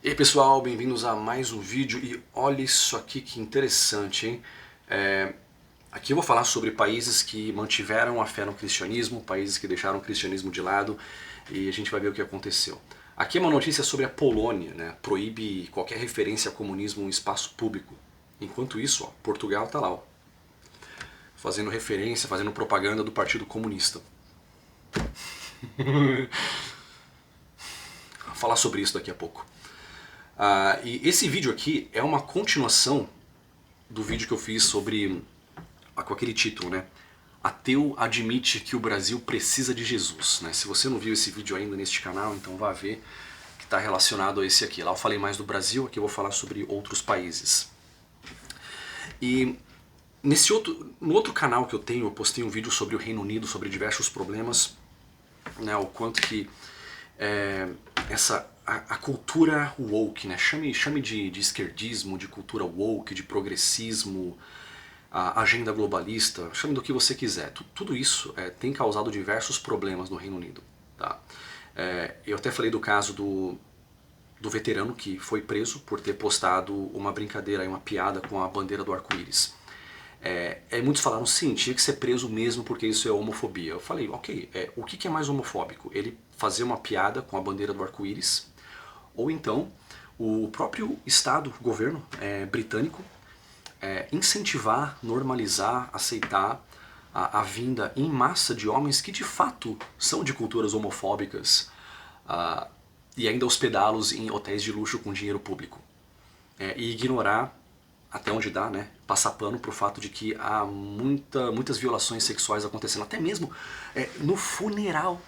E aí pessoal, bem-vindos a mais um vídeo e olha isso aqui que interessante, hein? Aqui eu vou falar sobre países que mantiveram a fé no cristianismo, países que deixaram o cristianismo de lado e a gente vai ver o que aconteceu. Aqui é uma notícia sobre a Polônia, né? Proíbe qualquer referência a comunismo em espaço público. Enquanto isso, ó, Portugal tá lá, ó, fazendo referência, fazendo propaganda do Partido Comunista. Vou falar sobre isso daqui a pouco. E esse vídeo aqui é uma continuação do vídeo que eu fiz sobre, com aquele título, né? Ateu admite que o Brasil precisa de Jesus, né? Se você não viu esse vídeo ainda neste canal, então vá ver que está relacionado a esse aqui. Lá eu falei mais do Brasil, aqui eu vou falar sobre outros países. E no outro canal que eu tenho, eu postei um vídeo sobre o Reino Unido, sobre diversos problemas, né? O quanto que a cultura woke, né? Chame de esquerdismo, de cultura woke, de progressismo, a agenda globalista, chame do que você quiser. Tudo isso tem causado diversos problemas no Reino Unido. Tá? Eu até falei do caso do veterano que foi preso por ter postado uma brincadeira, uma piada com a bandeira do arco-íris. Muitos falaram, sim, tinha que ser preso mesmo porque isso é homofobia. Eu falei, ok, o que é mais homofóbico? Ele fazer uma piada com a bandeira do arco-íris, ou então o próprio Estado, o governo britânico, incentivar, normalizar, aceitar a vinda em massa de homens que de fato são de culturas homofóbicas e ainda hospedá-los em hotéis de luxo com dinheiro público. E ignorar, até onde dá, né, passar pano pro fato de que há muitas violações sexuais acontecendo, até mesmo no funeral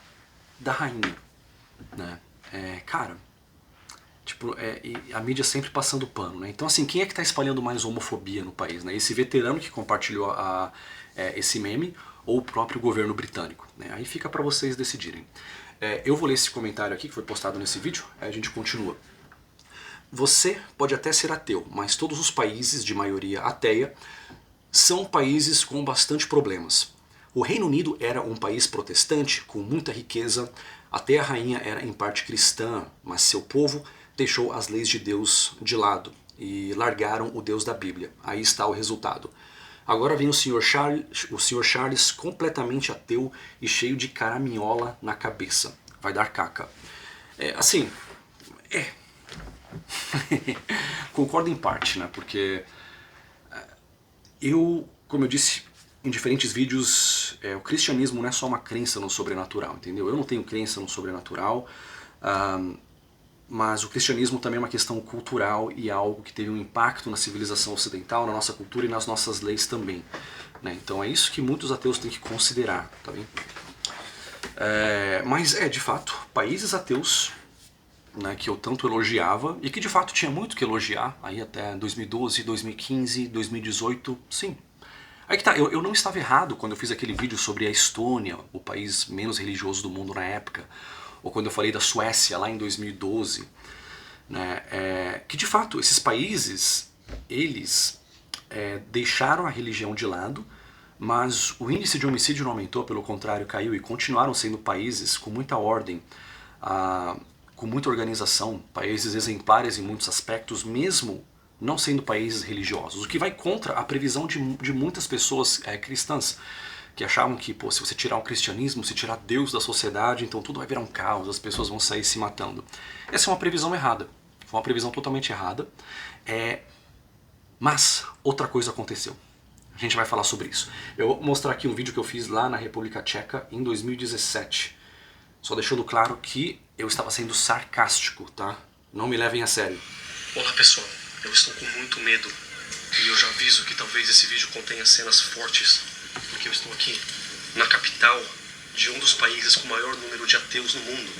da rainha. Né? Cara, tipo, e a mídia sempre passando pano, né? Então assim, quem é que está espalhando mais homofobia no país? Né? Esse veterano que compartilhou esse meme ou o próprio governo britânico? Né? Aí fica para vocês decidirem. Eu vou ler esse comentário aqui que foi postado nesse vídeo, aí a gente continua. Você pode até ser ateu, mas todos os países de maioria ateia são países com bastante problemas. O Reino Unido era um país protestante com muita riqueza, até a rainha era em parte cristã, mas seu povo deixou as leis de Deus de lado e largaram o Deus da Bíblia. Aí está o resultado. Agora vem o Sr. Charles completamente ateu e cheio de caraminhola na cabeça. Vai dar caca. Concordo em parte, né? Porque como eu disse em diferentes vídeos, o cristianismo não é só uma crença no sobrenatural, entendeu? Eu não tenho crença no sobrenatural, mas o cristianismo também é uma questão cultural e algo que teve um impacto na civilização ocidental, na nossa cultura e nas nossas leis também. Né? Então é isso que muitos ateus têm que considerar, tá bem? Mas de fato, países ateus, né, que eu tanto elogiava, e que de fato tinha muito que elogiar, aí até 2012, 2015, 2018, sim. Aí que tá, eu não estava errado quando eu fiz aquele vídeo sobre a Estônia, o país menos religioso do mundo na época, ou quando eu falei da Suécia lá em 2012, né, que de fato esses países, eles deixaram a religião de lado, mas o índice de homicídio não aumentou, pelo contrário caiu, e continuaram sendo países com muita ordem, com muita organização, países exemplares em muitos aspectos, mesmo não sendo países religiosos, o que vai contra a previsão de muitas pessoas cristãs, que achavam que, pô, se você tirar o cristianismo, se tirar Deus da sociedade, então tudo vai virar um caos, as pessoas vão sair se matando. Essa é uma previsão errada, foi uma previsão totalmente errada, mas outra coisa aconteceu. A gente vai falar sobre isso. Eu vou mostrar aqui um vídeo que eu fiz lá na República Tcheca em 2017, só deixando claro que eu estava sendo sarcástico, tá? Não me levem a sério. Olá pessoal, eu estou com muito medo e eu já aviso que talvez esse vídeo contenha cenas fortes, porque eu estou aqui na capital de um dos países com o maior número de ateus no mundo.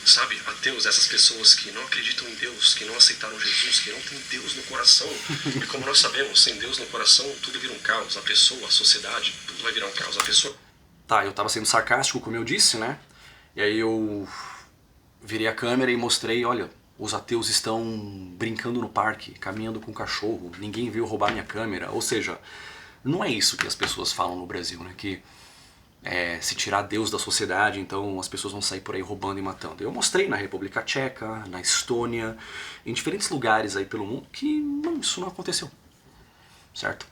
Sabe, ateus, essas pessoas que não acreditam em Deus, que não aceitaram Jesus, que não têm Deus no coração. E como nós sabemos, sem Deus no coração, tudo vira um caos. A pessoa, a sociedade, tudo vai virar um caos. A pessoa... Tá, eu estava sendo sarcástico, como eu disse, né? E aí eu virei a câmera e mostrei, olha, os ateus estão brincando no parque, caminhando com um cachorro, ninguém veio roubar minha câmera. Ou seja, não é isso que as pessoas falam no Brasil, né? Que se tirar Deus da sociedade, então as pessoas vão sair por aí roubando e matando. Eu mostrei na República Tcheca, na Estônia, em diferentes lugares aí pelo mundo que isso não aconteceu, certo?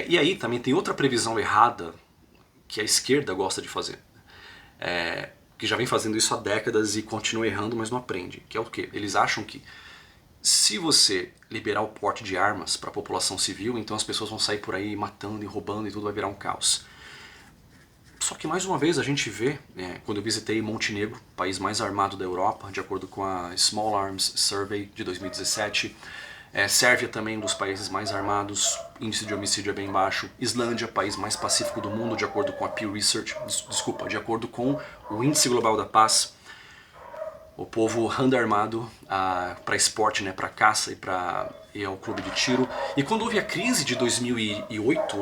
E aí também tem outra previsão errada que a esquerda gosta de fazer, que já vem fazendo isso há décadas e continua errando, mas não aprende, que é o quê? Eles acham que se você liberar o porte de armas para a população civil, então as pessoas vão sair por aí matando e roubando e tudo vai virar um caos. Só que mais uma vez a gente vê, quando eu visitei Montenegro, país mais armado da Europa, de acordo com a Small Arms Survey de 2017, Sérvia também um dos países mais armados, índice de homicídio é bem baixo, Islândia, país mais pacífico do mundo, de acordo com a Pew Research, de acordo com o Índice Global da Paz, o povo anda armado para esporte, para caça e para ir ao clube de tiro. E quando houve a crise de 2008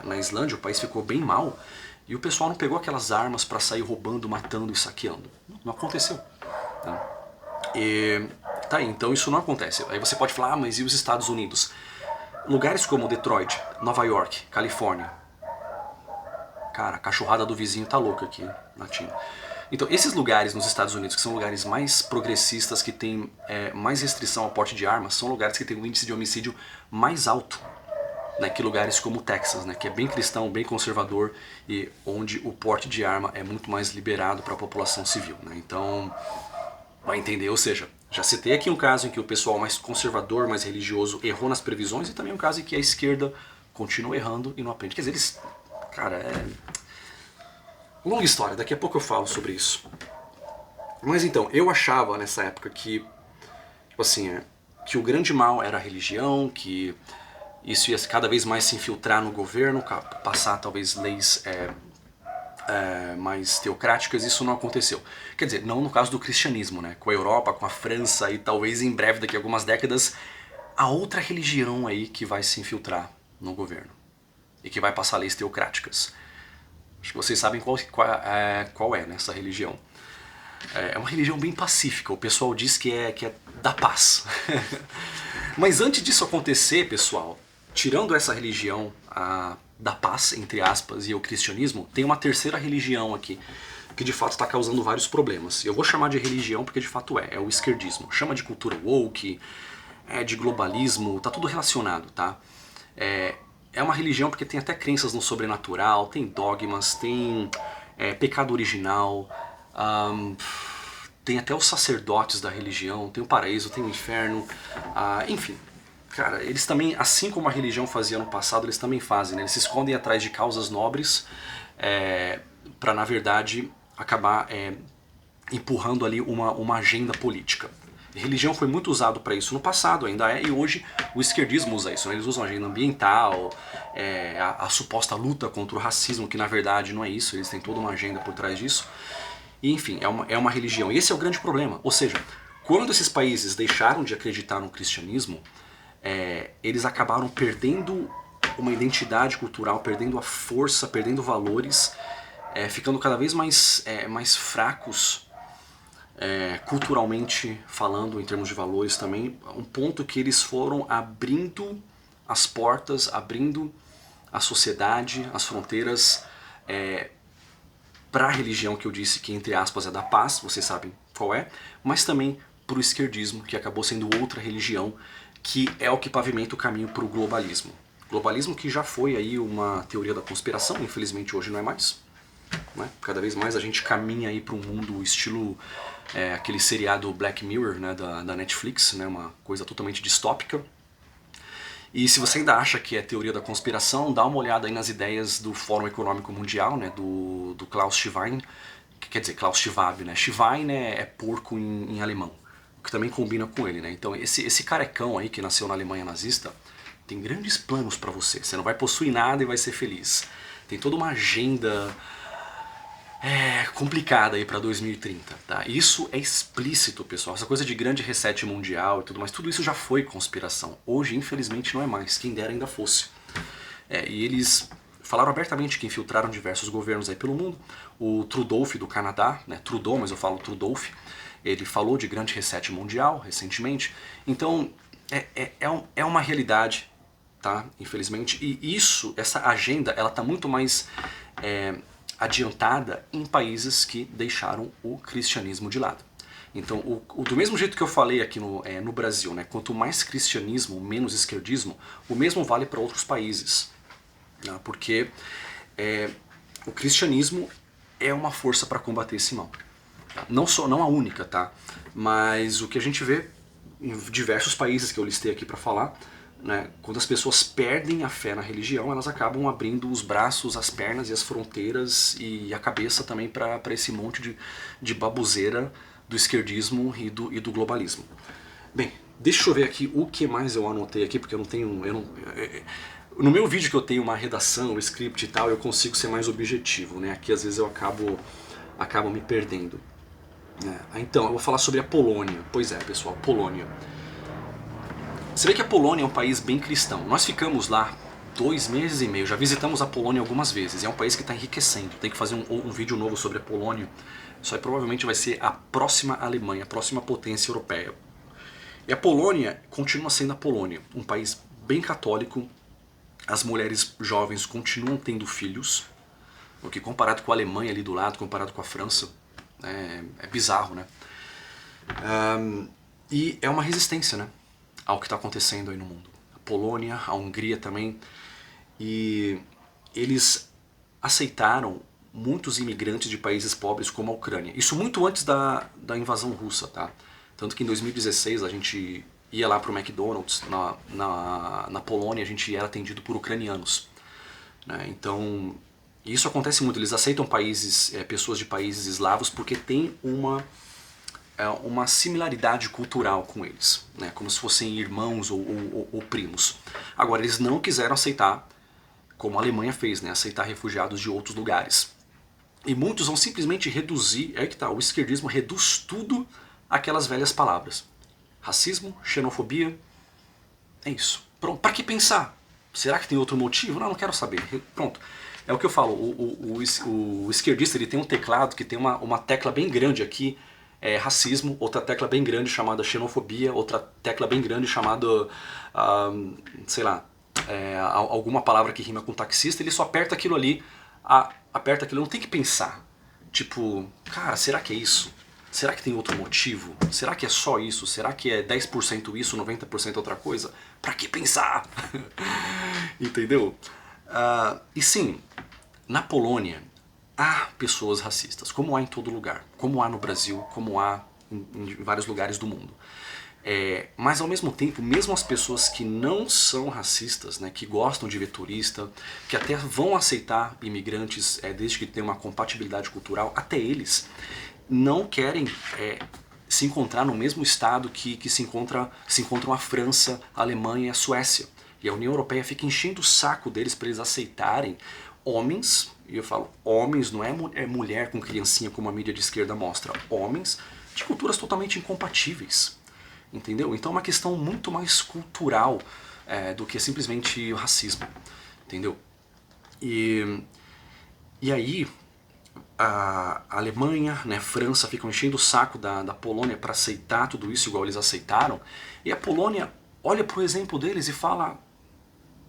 na Islândia, o país ficou bem mal, e o pessoal não pegou aquelas armas para sair roubando, matando e saqueando. Não aconteceu. Tá? E tá aí, então isso não acontece. Aí você pode falar, mas e os Estados Unidos? Lugares como Detroit, Nova York, Califórnia. Cara, a cachorrada do vizinho tá louca aqui na China. Então, esses lugares nos Estados Unidos, que são lugares mais progressistas, que têm mais restrição ao porte de armas, são lugares que têm um índice de homicídio mais alto, que lugares como o Texas, que é bem cristão, bem conservador, e onde o porte de arma é muito mais liberado para a população civil. Então, vai entender, ou seja, já citei aqui um caso em que o pessoal mais conservador, mais religioso, errou nas previsões, e também um caso em que a esquerda continua errando e não aprende. Quer dizer, eles... Cara, longa história, daqui a pouco eu falo sobre isso. Mas então, eu achava nessa época que, tipo assim, que o grande mal era a religião, que isso ia cada vez mais se infiltrar no governo, passar talvez leis mais teocráticas. Isso não aconteceu. Quer dizer, não no caso do cristianismo, com a Europa, com a França e talvez em breve, daqui a algumas décadas, a outra religião aí que vai se infiltrar no governo e que vai passar leis teocráticas. Acho que vocês sabem qual é essa religião. É uma religião bem pacífica, o pessoal diz que é da paz. Mas antes disso acontecer, pessoal, tirando essa religião da paz, entre aspas, e o cristianismo, tem uma terceira religião aqui, que de fato está causando vários problemas. Eu vou chamar de religião porque de fato é o esquerdismo. Chama de cultura woke, de globalismo, tá tudo relacionado, tá? É uma religião porque tem até crenças no sobrenatural, tem dogmas, tem pecado original, tem até os sacerdotes da religião, tem o paraíso, tem o inferno, enfim. Cara, eles também, assim como a religião fazia no passado, eles também fazem, Eles se escondem atrás de causas nobres para, na verdade, acabar empurrando ali uma agenda política. A religião foi muito usado para isso no passado, ainda e hoje o esquerdismo usa isso. Eles usam a agenda ambiental, a suposta luta contra o racismo, que na verdade não é isso, eles têm toda uma agenda por trás disso. E, enfim, é uma religião. E esse é o grande problema. Ou seja, quando esses países deixaram de acreditar no cristianismo, eles acabaram perdendo uma identidade cultural, perdendo a força, perdendo valores, ficando cada vez mais fracos, culturalmente falando, em termos de valores também, um ponto que eles foram abrindo as portas, abrindo a sociedade, as fronteiras para a religião que eu disse que, entre aspas, é da paz, vocês sabem qual é, mas também para o esquerdismo, que acabou sendo outra religião, que é o que pavimenta o caminho para o globalismo. Globalismo que já foi aí uma teoria da conspiração, infelizmente hoje não é mais. Cada vez mais a gente caminha aí para um mundo estilo aquele seriado Black Mirror, da Netflix, uma coisa totalmente distópica. E se você ainda acha que é teoria da conspiração, dá uma olhada aí nas ideias do Fórum Econômico Mundial, do Klaus Schwab, que quer dizer Klaus Schwab, Schwein é porco em alemão, o que também combina com ele, Então esse carecão aí que nasceu na Alemanha nazista tem grandes planos para você. Você não vai possuir nada e vai ser feliz. Tem toda uma agenda complicada aí para 2030, tá? Isso é explícito, pessoal. Essa coisa de grande reset mundial e tudo mais, tudo isso já foi conspiração. Hoje, infelizmente, não é mais. Quem dera ainda fosse. E eles falaram abertamente que infiltraram diversos governos aí pelo mundo. O Trudeau do Canadá, Trudeau, mas eu falo Trudeau, ele falou de grande reset mundial recentemente. Então, é uma realidade, tá? Infelizmente. E essa agenda, ela tá muito mais adiantada em países que deixaram o cristianismo de lado. Então, do mesmo jeito que eu falei aqui no Brasil, né, quanto mais cristianismo, menos esquerdismo, o mesmo vale para outros países. Né, porque o cristianismo é uma força para combater esse mal. Tá? Não a única, tá? Mas o que a gente vê em diversos países que eu listei aqui para falar, né, quando as pessoas perdem a fé na religião, elas acabam abrindo os braços, as pernas e as fronteiras e a cabeça também para esse monte de baboseira do esquerdismo e do globalismo. Bem, deixa eu ver aqui o que mais eu anotei aqui, porque eu não tenho... no meu vídeo que eu tenho uma redação, um script e tal, eu consigo ser mais objetivo, né? Aqui às vezes eu acabo me perdendo. Então, eu vou falar sobre a Polônia. Pois é, pessoal, Polônia. Você vê que a Polônia é um país bem cristão. Nós ficamos lá 2 meses e meio, já visitamos a Polônia algumas vezes. É um país que está enriquecendo. Tem que fazer um vídeo novo sobre a Polônia. Isso aí provavelmente vai ser a próxima Alemanha, a próxima potência europeia. E a Polônia continua sendo a Polônia, um país bem católico. As mulheres jovens continuam tendo filhos, o que comparado com a Alemanha ali do lado, comparado com a França, é bizarro, né? E é uma resistência, né, ao que está acontecendo aí no mundo. A Polônia, a Hungria também, e eles aceitaram muitos imigrantes de países pobres como a Ucrânia. Isso muito antes da invasão russa, tá? Tanto que em 2016 a gente ia lá pro McDonald's na Polônia, a gente era atendido por ucranianos. Né? Então, isso acontece muito. Eles aceitam pessoas de países eslavos porque tem uma similaridade cultural com eles, né? Como se fossem irmãos ou primos. Agora, eles não quiseram aceitar, como a Alemanha fez, né? Aceitar refugiados de outros lugares. E muitos vão simplesmente reduzir, que tá, o esquerdismo reduz tudo àquelas velhas palavras. Racismo, xenofobia, é isso. Pronto, para que pensar? Será que tem outro motivo? Não quero saber. Pronto. É o que eu falo, o esquerdista ele tem um teclado que tem uma tecla bem grande aqui, racismo, outra tecla bem grande chamada xenofobia, outra tecla bem grande chamada, sei lá, alguma palavra que rima com taxista, ele só aperta aquilo ali, aperta aquilo, não tem que pensar. Tipo, cara, será que é isso? Será que tem outro motivo? Será que é só isso? Será que é 10% isso, 90% outra coisa? Pra que pensar? Entendeu? E sim, na Polônia há pessoas racistas, como há em todo lugar, como há no Brasil, como há em vários lugares do mundo. Mas ao mesmo tempo, mesmo as pessoas que não são racistas, né, que gostam de ver turista, que até vão aceitar imigrantes desde que tenham uma compatibilidade cultural, até eles não querem se encontrar no mesmo estado que se encontram a França, a Alemanha e a Suécia. E a União Europeia fica enchendo o saco deles para eles aceitarem homens, e eu falo homens, não é mulher com criancinha como a mídia de esquerda mostra, homens de culturas totalmente incompatíveis. Entendeu? Então é uma questão muito mais cultural do que simplesmente o racismo. Entendeu? E aí a Alemanha, né, a França ficam enchendo o saco da Polônia para aceitar tudo isso igual eles aceitaram. E a Polônia olha pro exemplo deles e fala,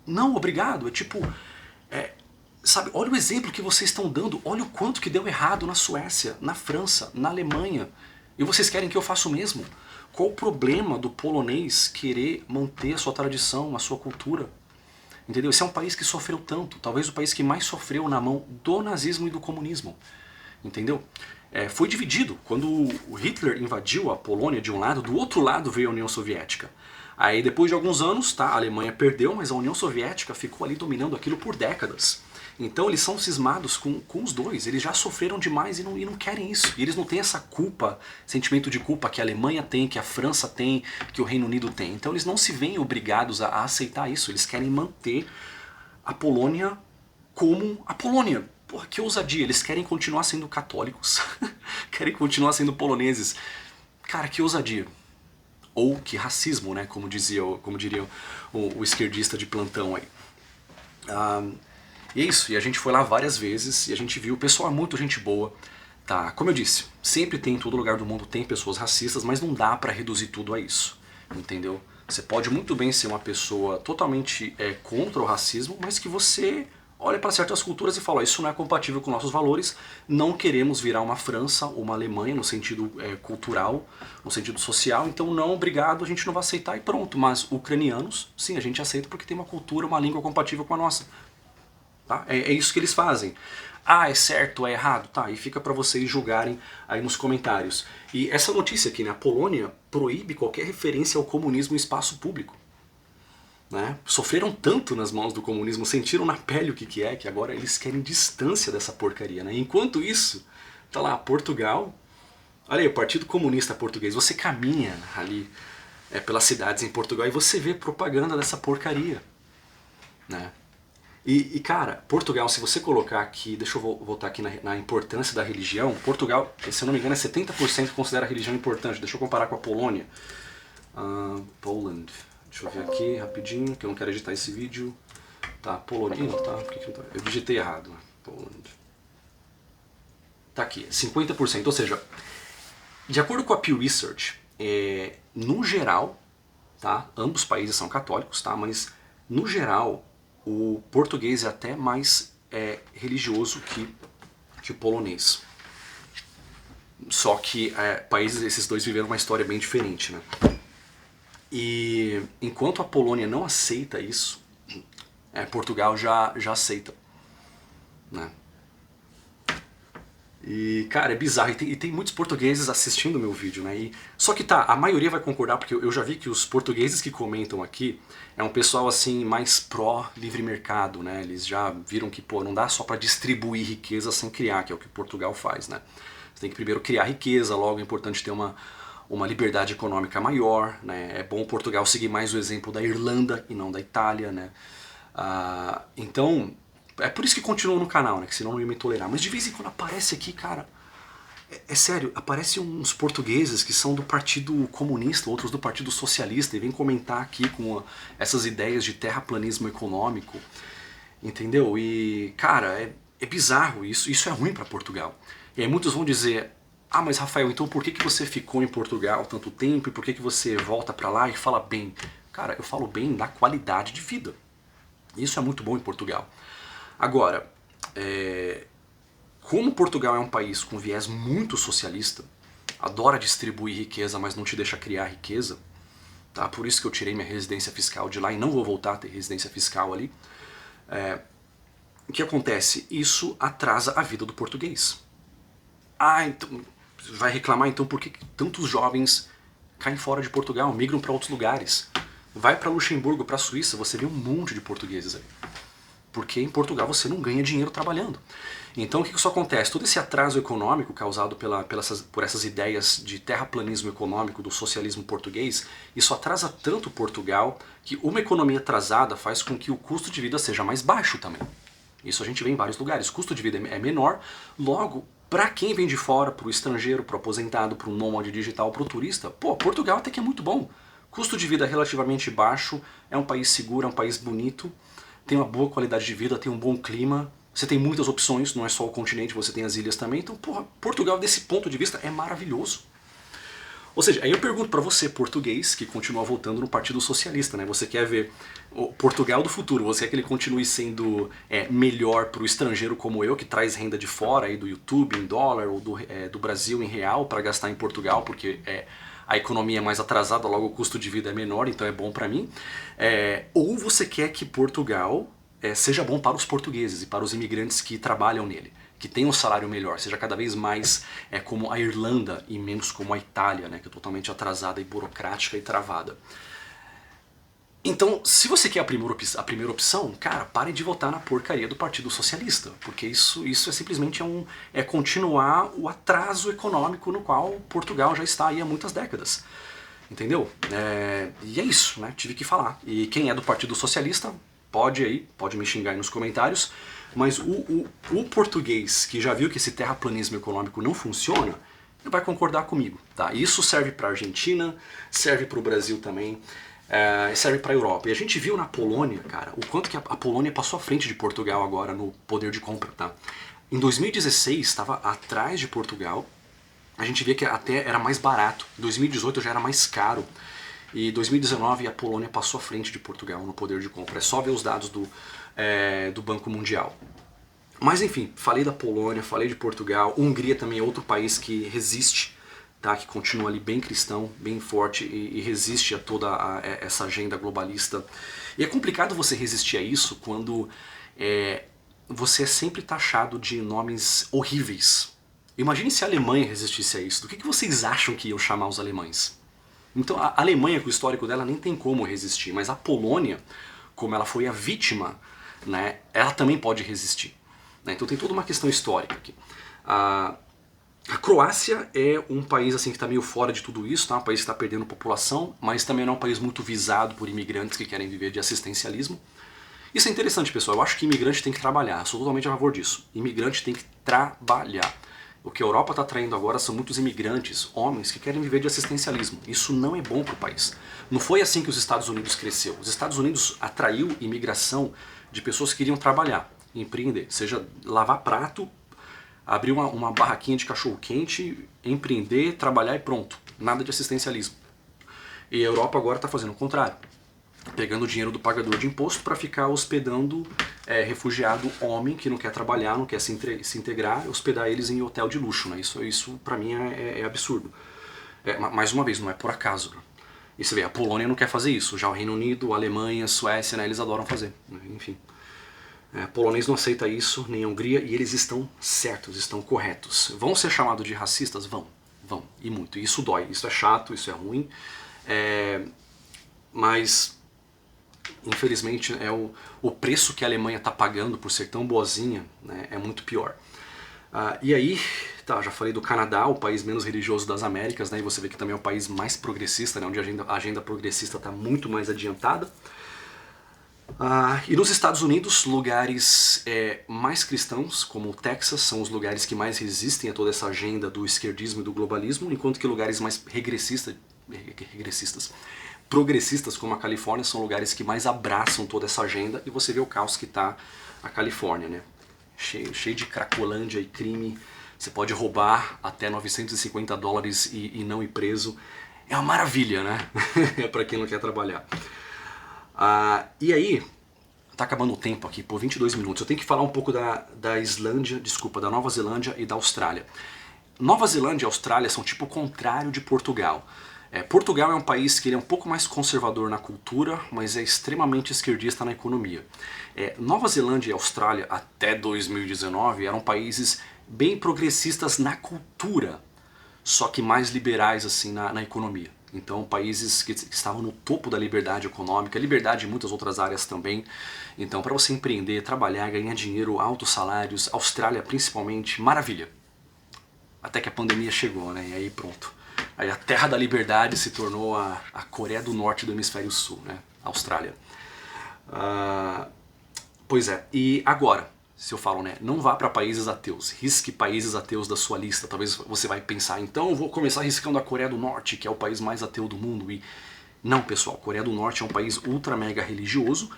não, obrigado. Sabe, olha o exemplo que vocês estão dando, olha o quanto que deu errado na Suécia, na França, na Alemanha. E vocês querem que eu faça o mesmo? Qual o problema do polonês querer manter a sua tradição, a sua cultura? Entendeu? Esse é um país que sofreu tanto, talvez o país que mais sofreu na mão do nazismo e do comunismo. Entendeu? Foi dividido. Quando o Hitler invadiu a Polônia de um lado, do outro lado veio a União Soviética. Aí depois de alguns anos, tá, a Alemanha perdeu, mas a União Soviética ficou ali dominando aquilo por décadas. Então eles são cismados com os dois, eles já sofreram demais e não querem isso. E eles não têm essa culpa, sentimento de culpa que a Alemanha tem, que a França tem, que o Reino Unido tem. Então eles não se veem obrigados a aceitar isso, eles querem manter a Polônia como a Polônia. Porra, que ousadia, eles querem continuar sendo católicos, querem continuar sendo poloneses. Cara, que ousadia. Ou que racismo, né, como diria o esquerdista de plantão aí. E é isso, e a gente foi lá várias vezes e a gente viu, o pessoal é muito gente boa, tá? Como eu disse, sempre tem, em todo lugar do mundo tem pessoas racistas, mas não dá pra reduzir tudo a isso, entendeu? Você pode muito bem ser uma pessoa totalmente contra o racismo, mas que você, olha para certas culturas e fala, isso não é compatível com nossos valores, não queremos virar uma França ou uma Alemanha no sentido cultural, no sentido social, então não, obrigado, a gente não vai aceitar e pronto. Mas ucranianos, sim, a gente aceita porque tem uma cultura, uma língua compatível com a nossa. Tá? É isso que eles fazem. Ah, é certo, é errado? Tá, e fica para vocês julgarem aí nos comentários. E essa notícia aqui, né, a Polônia proíbe qualquer referência ao comunismo em espaço público. Né? Sofreram tanto nas mãos do comunismo, sentiram na pele o que é, que agora eles querem distância dessa porcaria. Né? Enquanto isso, tá lá, Portugal, olha aí, o Partido Comunista Português, você caminha ali pelas cidades em Portugal e você vê propaganda dessa porcaria. Né? E cara, Portugal, se você colocar aqui, deixa eu voltar aqui na importância da religião, Portugal, se eu não me engano, é 70% que considera a religião importante. Deixa eu comparar com a Polônia. Poland. Deixa eu ver aqui rapidinho, que eu não quero editar esse vídeo. Tá, Polônia. Não, tá, por que não tá? Eu digitei errado. Poland. Tá aqui, 50%. Ou seja, de acordo com a Pew Research, no geral, tá, ambos países são católicos, tá, mas no geral o português é até mais religioso que o polonês. Só que esses dois viveram uma história bem diferente, né? E enquanto a Polônia não aceita isso, Portugal já aceita. Né? E, cara, é bizarro. E tem muitos portugueses assistindo o meu vídeo, né? Só que tá, a maioria vai concordar, porque eu já vi que os portugueses que comentam aqui é um pessoal, assim, mais pró-livre mercado, né? Eles já viram que, pô, não dá só pra distribuir riqueza sem criar, que é o que Portugal faz, né? Você tem que primeiro criar riqueza, logo é importante ter uma liberdade econômica maior, né? É bom Portugal seguir mais o exemplo da Irlanda e não da Itália, né? Então, é por isso que continuo no canal, né? Que senão não ia me tolerar. Mas de vez em quando aparece aqui, cara, é sério, aparecem uns portugueses que são do Partido Comunista, outros do Partido Socialista, e vêm comentar aqui com essas ideias de terraplanismo econômico, entendeu? E, cara, é bizarro isso, isso é ruim para Portugal. E aí muitos vão dizer, ah, mas Rafael, então por que você ficou em Portugal tanto tempo e por que você volta para lá e fala bem? Cara, eu falo bem da qualidade de vida. Isso é muito bom em Portugal. Agora, como Portugal é um país com viés muito socialista, adora distribuir riqueza, mas não te deixa criar riqueza, tá? Por isso que eu tirei minha residência fiscal de lá e não vou voltar a ter residência fiscal ali. O que acontece? Isso atrasa a vida do português. Ah, então vai reclamar então por que tantos jovens caem fora de Portugal, migram para outros lugares. Vai para Luxemburgo, para a Suíça, você vê um monte de portugueses aí. Porque em Portugal você não ganha dinheiro trabalhando. Então o que isso acontece? Todo esse atraso econômico causado por essas ideias de terraplanismo econômico, do socialismo português, isso atrasa tanto Portugal que uma economia atrasada faz com que o custo de vida seja mais baixo também. Isso a gente vê em vários lugares. O custo de vida é menor, logo, para quem vem de fora, para o estrangeiro, para o aposentado, para o nômade digital, para o turista, pô, Portugal até que é muito bom. Custo de vida relativamente baixo, é um país seguro, é um país bonito, tem uma boa qualidade de vida, tem um bom clima, você tem muitas opções, não é só o continente, você tem as ilhas também, então, porra, Portugal desse ponto de vista é maravilhoso. Ou seja, aí eu pergunto para você, português, que continua votando no Partido Socialista, né? Você quer ver o Portugal do futuro, você quer que ele continue sendo melhor para o estrangeiro como eu, que traz renda de fora, aí do YouTube em dólar, ou do Brasil em real, para gastar em Portugal, porque a economia é mais atrasada, logo o custo de vida é menor, então é bom para mim. Ou você quer que Portugal seja bom para os portugueses e para os imigrantes que trabalham nele, que tenham um salário melhor, seja cada vez mais como a Irlanda e menos como a Itália, né, que é totalmente atrasada e burocrática e travada. Então, se você quer a primeira opção, cara, pare de votar na porcaria do Partido Socialista, porque isso é simplesmente continuar o atraso econômico no qual Portugal já está aí há muitas décadas. Entendeu? E é isso, né? Tive que falar. E quem é do Partido Socialista, pode me xingar aí nos comentários, mas o português que já viu que esse terraplanismo econômico não funciona, ele vai concordar comigo, tá? Isso serve para a Argentina, serve para o Brasil também, serve para a Europa. E a gente viu na Polônia, cara, o quanto que a Polônia passou à frente de Portugal agora no poder de compra, tá? Em 2016 estava atrás de Portugal, a gente via que até era mais barato, em 2018 já era mais caro. E em 2019 a Polônia passou à frente de Portugal no poder de compra. É só ver os dados do Banco Mundial. Mas enfim, falei da Polônia, falei de Portugal. Hungria também é outro país que resiste, tá? Que continua ali bem cristão, bem forte e resiste a toda essa agenda globalista. E é complicado você resistir a isso quando você é sempre taxado de nomes horríveis. Imagine se a Alemanha resistisse a isso. Do que vocês acham que iam chamar os alemães? Então a Alemanha, com o histórico dela, nem tem como resistir. Mas a Polônia, como ela foi a vítima, né, ela também pode resistir. Então tem toda uma questão histórica aqui. A Croácia é um país assim que está meio fora de tudo isso, tá? Um país que está perdendo população, mas também não é um país muito visado por imigrantes que querem viver de assistencialismo. Isso é interessante, pessoal. Eu acho que imigrante tem que trabalhar. Eu sou totalmente a favor disso. Imigrante tem que trabalhar. O que a Europa está atraindo agora são muitos imigrantes, homens, que querem viver de assistencialismo. Isso não é bom para o país. Não foi assim que os Estados Unidos cresceu. Os Estados Unidos atraiu imigração de pessoas que queriam trabalhar, empreender. Seja lavar prato, abrir uma barraquinha de cachorro-quente, empreender, trabalhar e pronto. Nada de assistencialismo. E a Europa agora está fazendo o contrário. Pegando o dinheiro do pagador de imposto para ficar hospedando refugiado homem que não quer trabalhar, não quer se integrar, hospedar eles em hotel de luxo. Né? Isso para mim é absurdo. Mais uma vez, não é por acaso. Né? E você vê, a Polônia não quer fazer isso. Já o Reino Unido, a Alemanha, a Suécia, né, eles adoram fazer. Né? Enfim. Polonês não aceita isso, nem a Hungria, e eles estão certos, estão corretos. Vão ser chamados de racistas? Vão, e muito. E isso dói, isso é chato, isso é ruim. Mas infelizmente o preço que a Alemanha está pagando por ser tão boazinha, né, é muito pior. E aí, tá, já falei do Canadá, o país menos religioso das Américas, né, e você vê que também é o país mais progressista, né, onde a agenda progressista está muito mais adiantada. E nos Estados Unidos, lugares mais cristãos, como o Texas, são os lugares que mais resistem a toda essa agenda do esquerdismo e do globalismo, enquanto que lugares mais progressistas, como a Califórnia, são lugares que mais abraçam toda essa agenda, e você vê o caos que está a Califórnia, né? Cheio de cracolândia e crime, você pode roubar até $950 e não ir preso. É uma maravilha, né? É para quem não quer trabalhar. E aí, tá acabando o tempo aqui, por 22 minutos. Eu tenho que falar um pouco da Nova Zelândia e da Austrália. Nova Zelândia e Austrália são tipo o contrário de Portugal. Portugal é um país que ele é um pouco mais conservador na cultura, mas é extremamente esquerdista na economia. Nova Zelândia e Austrália, até 2019, eram países bem progressistas na cultura, só que mais liberais assim na economia. Então, países que estavam no topo da liberdade econômica, liberdade em muitas outras áreas também. Então, para você empreender, trabalhar, ganhar dinheiro, altos salários, Austrália principalmente, maravilha. Até que a pandemia chegou, né? E aí pronto. Aí a terra da liberdade se tornou a Coreia do Norte do Hemisfério Sul, né? Austrália. Pois é, e agora, se eu falo, né, não vá para países ateus, risque países ateus da sua lista. Talvez você vai pensar, então eu vou começar riscando a Coreia do Norte, que é o país mais ateu do mundo. E não, pessoal, a Coreia do Norte é um país ultra mega religioso,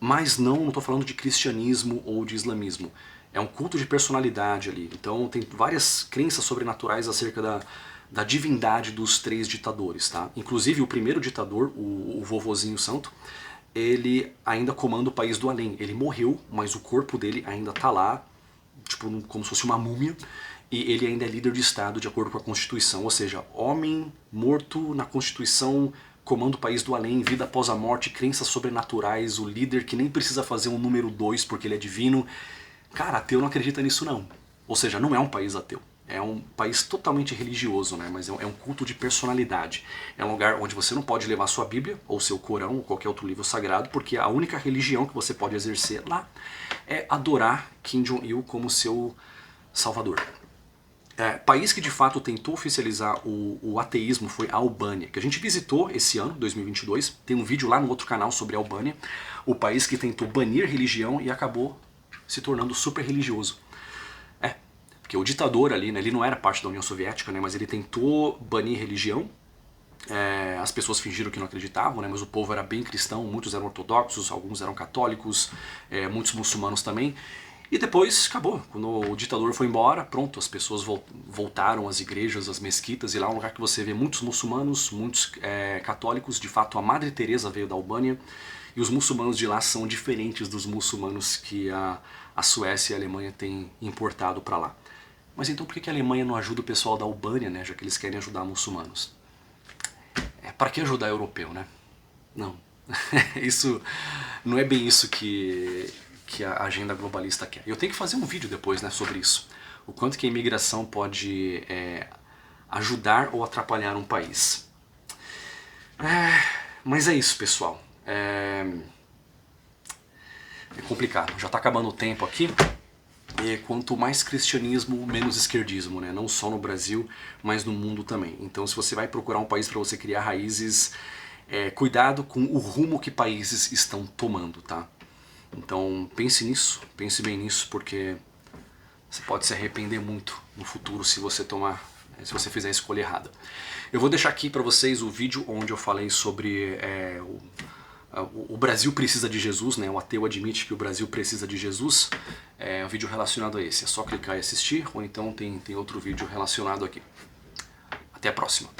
mas não estou falando de cristianismo ou de islamismo. É um culto de personalidade ali. Então tem várias crenças sobrenaturais acerca da divindade dos 3 ditadores, tá? Inclusive o primeiro ditador, o vovozinho santo, ele ainda comanda o país do além. Ele morreu, mas o corpo dele ainda tá lá, tipo como se fosse uma múmia, e ele ainda é líder de Estado de acordo com a Constituição. Ou seja, homem morto na Constituição, comanda o país do além, vida após a morte, crenças sobrenaturais, o líder que nem precisa fazer um número 2 porque ele é divino. Cara, ateu não acredita nisso não. Ou seja, não é um país ateu. É um país totalmente religioso, né? Mas é um culto de personalidade. É um lugar onde você não pode levar sua Bíblia, ou seu Corão, ou qualquer outro livro sagrado, porque a única religião que você pode exercer lá é adorar Kim Jong-il como seu salvador. País que de fato tentou oficializar o ateísmo foi a Albânia, que a gente visitou esse ano, 2022. Tem um vídeo lá no outro canal sobre a Albânia. O país que tentou banir religião e acabou se tornando super religioso. Porque o ditador ali, né, ele não era parte da União Soviética, né, mas ele tentou banir religião. As pessoas fingiram que não acreditavam, né, mas o povo era bem cristão, muitos eram ortodoxos, alguns eram católicos, muitos muçulmanos também. E depois acabou. Quando o ditador foi embora, pronto, as pessoas voltaram às igrejas, às mesquitas, e lá é um lugar que você vê muitos muçulmanos, muitos católicos. De fato, a Madre Teresa veio da Albânia, e os muçulmanos de lá são diferentes dos muçulmanos que a Suécia e a Alemanha têm importado para lá. Mas então por que a Alemanha não ajuda o pessoal da Albânia, né, já que eles querem ajudar muçulmanos? Para que ajudar europeu, né? Não. Isso não é bem isso que a agenda globalista quer. Eu tenho que fazer um vídeo depois, né, sobre isso. O quanto que a imigração pode ajudar ou atrapalhar um país. Mas é isso, pessoal. É complicado. Já está acabando o tempo aqui. E quanto mais cristianismo, menos esquerdismo, né? Não só no Brasil, mas no mundo também. Então, se você vai procurar um país para você criar raízes, cuidado com o rumo que países estão tomando, tá? Então, pense nisso, pense bem nisso, porque você pode se arrepender muito no futuro se você fizer a escolha errada. Eu vou deixar aqui para vocês o vídeo onde eu falei sobre o Brasil precisa de Jesus, né? O ateu admite que o Brasil precisa de Jesus. É um vídeo relacionado a esse. É só clicar e assistir, ou então tem outro vídeo relacionado aqui. Até a próxima.